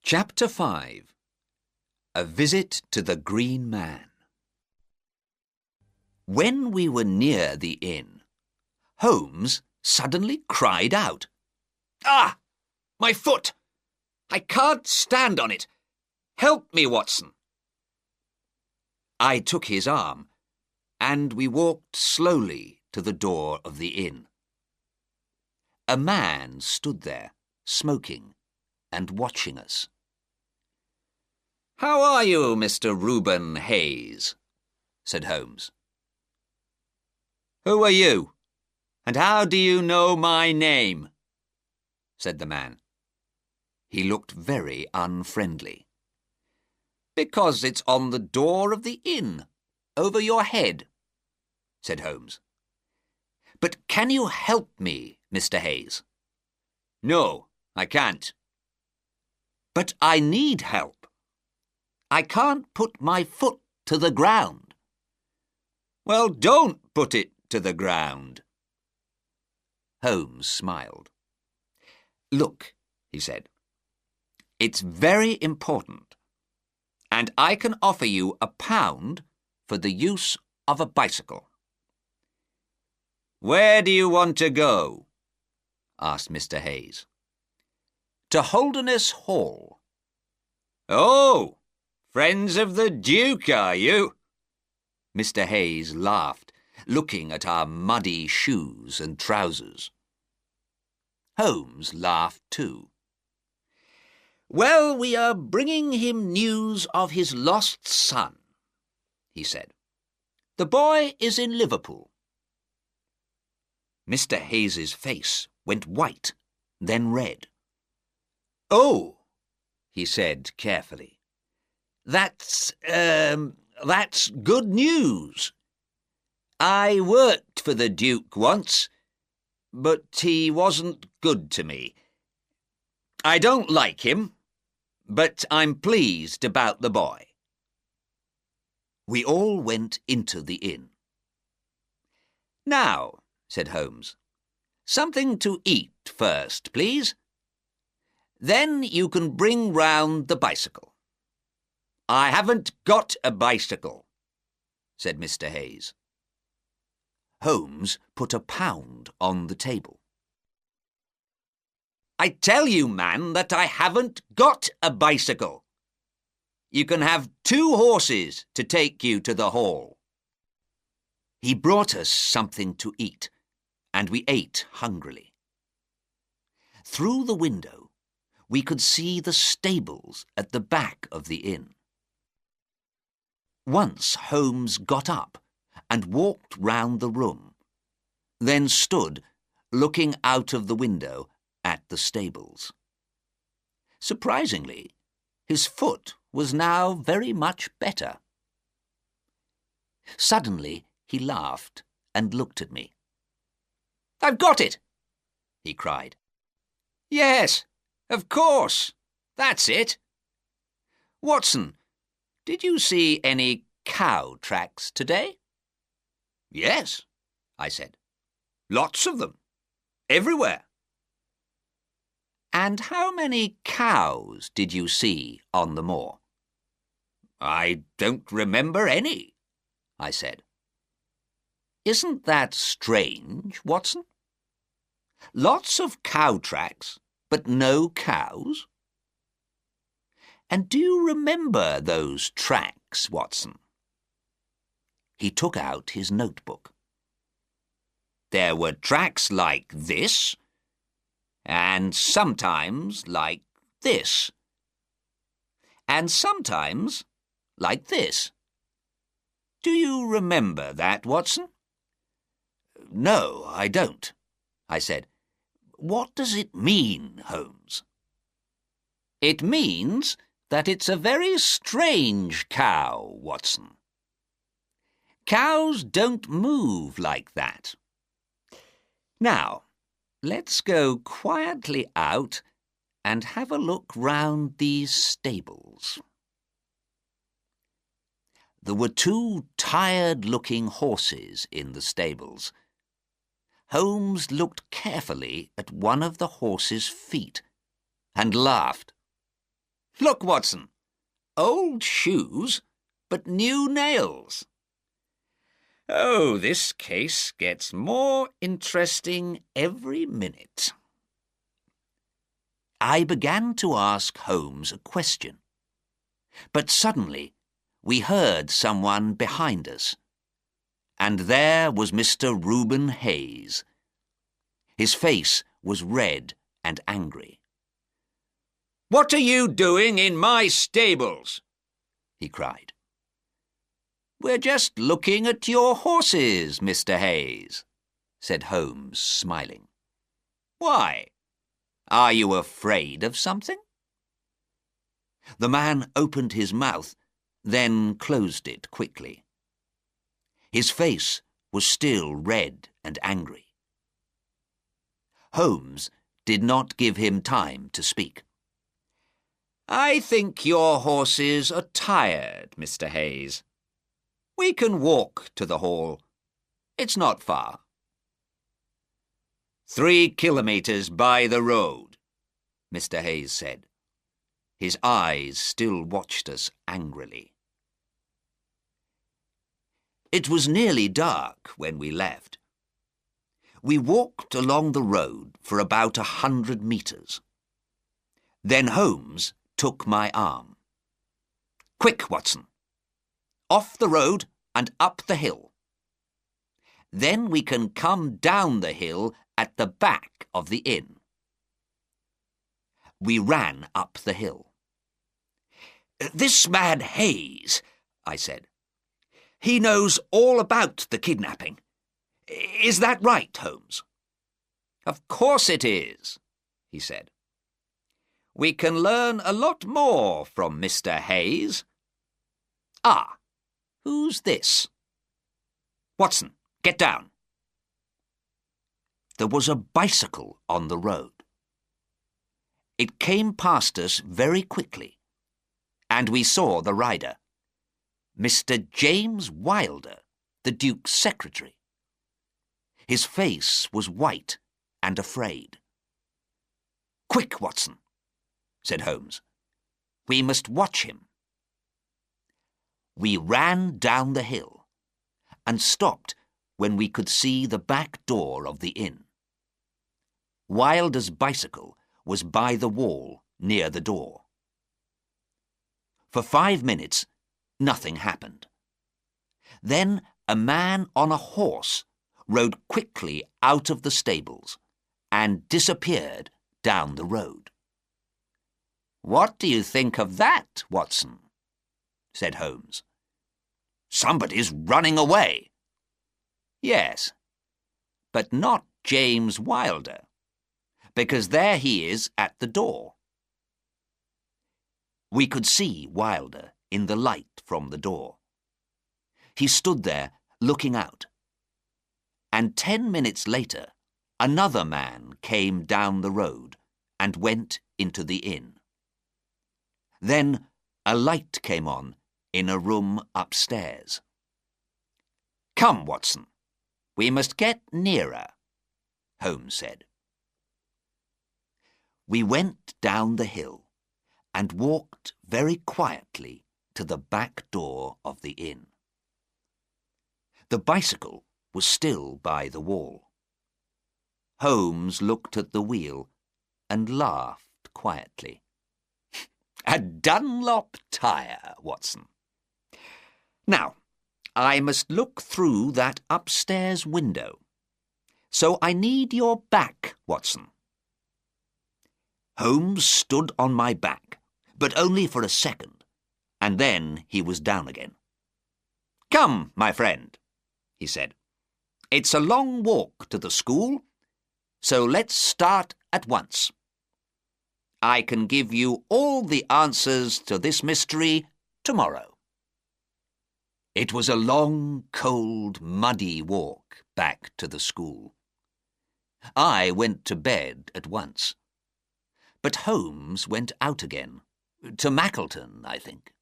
Chapter 5. A Visit to the Green Man. When we were near the inn, Holmes suddenly cried out, "Ah! My foot! I can't stand on it! Help me, Watson!" I took his arm, and we walked slowly to the door of the inn. A man stood there, smoking and watching us. "How are you, Mr. Reuben Hayes?" said Holmes. "Who are you, and how do you know my name?" said the man. He looked very unfriendly. "Because it's on the door of the inn, over your head," said Holmes. "But can you help me, Mr. Hayes?" "No, I can't." "But I need help. I can't put my foot to the ground." "Well, don't put it to the ground." Holmes smiled. "Look," he said, "it's very important, and I can offer you £1 for the use of a bicycle." "Where do you want to go?" asked Mr. Hayes. "To Holderness Hall." "Oh! Friends of the Duke, are you?" Mr. Hayes laughed, looking at our muddy shoes and trousers. Holmes laughed too. "Well, we are bringing him news of his lost son," he said. "The boy is in Liverpool." Mr. Hayes's face went white, then red. "Oh," he said carefully. That's good news. I worked for the Duke once, but he wasn't good to me. I don't like him, but I'm pleased about the boy." We all went into the inn. "Now," said Holmes, "something to eat first, please. Then you can bring round the bicycle." "I haven't got a bicycle," said Mr. Hayes. Holmes put £1 on the table. "I tell you, man, that I haven't got a bicycle. You can have 2 horses to take you to the hall." He brought us something to eat, and we ate hungrily. Through the window, we could see the stables at the back of the inn. Once Holmes got up and walked round the room, then stood looking out of the window at the stables. Surprisingly, his foot was now very much better. Suddenly he laughed and looked at me. "I've got it!" he cried. "Yes, of course, that's it. Watson, did you see any cow tracks today?" "Yes," I said. "Lots of them. Everywhere." "And how many cows did you see on the moor?" "I don't remember any," I said. "Isn't that strange, Watson? Lots of cow tracks, but no cows? And do you remember those tracks, Watson?" He took out his notebook. "There were tracks like this, and sometimes like this, and sometimes like this. Do you remember that, Watson?" "No, I don't," I said. "What does it mean, Holmes?" "It means that it's a very strange cow, Watson. Cows don't move like that. Now, let's go quietly out and have a look round these stables." There were 2 tired-looking horses in the stables. Holmes looked carefully at one of the horse's feet and laughed. Look, Watson. Old shoes, but new nails. Oh, this case gets more interesting every minute. I began to ask Holmes a question, but suddenly we heard someone behind us, and there was Mr. Reuben Hayes. His face was red and angry. "What are you doing in my stables?" he cried. "We're just looking at your horses, Mr. Hayes," said Holmes, smiling. "Why? Are you afraid of something?" The man opened his mouth, then closed it quickly. His face was still red and angry. Holmes did not give him time to speak. "I think your horses are tired, Mr. Hayes. We can walk to the hall. It's not far." 3 kilometres by the road, Mr. Hayes said. His eyes still watched us angrily. It was nearly dark when we left. We walked along the road for about 100 metres. Then Holmes took my arm. "Quick, Watson. Off the road and up the hill. Then we can come down the hill at the back of the inn." We ran up the hill. "This man Hayes," I said. "He knows all about the kidnapping. Is that right, Holmes?" "Of course it is," he said. "We can learn a lot more from Mr. Hayes. Ah, who's this? Watson, get down." There was a bicycle on the road. It came past us very quickly, and we saw the rider, Mr. James Wilder, the Duke's secretary. His face was white and afraid. "Quick, Watson," said Holmes. "We must watch him." We ran down the hill and stopped when we could see the back door of the inn. Wilder's bicycle was by the wall near the door. For 5 minutes, nothing happened. Then a man on a horse rode quickly out of the stables and disappeared down the road. "What do you think of that, Watson?" said Holmes. "Somebody's running away." "Yes, but not James Wilder, because there he is at the door." We could see Wilder in the light from the door. He stood there looking out, and 10 minutes later another man came down the road and went into the inn. Then a light came on in a room upstairs. "Come, Watson, we must get nearer," Holmes said. We went down the hill and walked very quietly to the back door of the inn. The bicycle was still by the wall. Holmes looked at the wheel and laughed quietly. "A Dunlop tyre, Watson. Now, I must look through that upstairs window, so I need your back, Watson." Holmes stood on my back, but only for a second, and then he was down again. "Come, my friend," he said. "It's a long walk to the school, so let's start at once. I can give you all the answers to this mystery tomorrow." It was a long, cold, muddy walk back to the school. I went to bed at once, but Holmes went out again, to Mackleton, I think.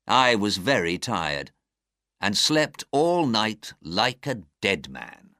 I was very tired, and slept all night like a dead man.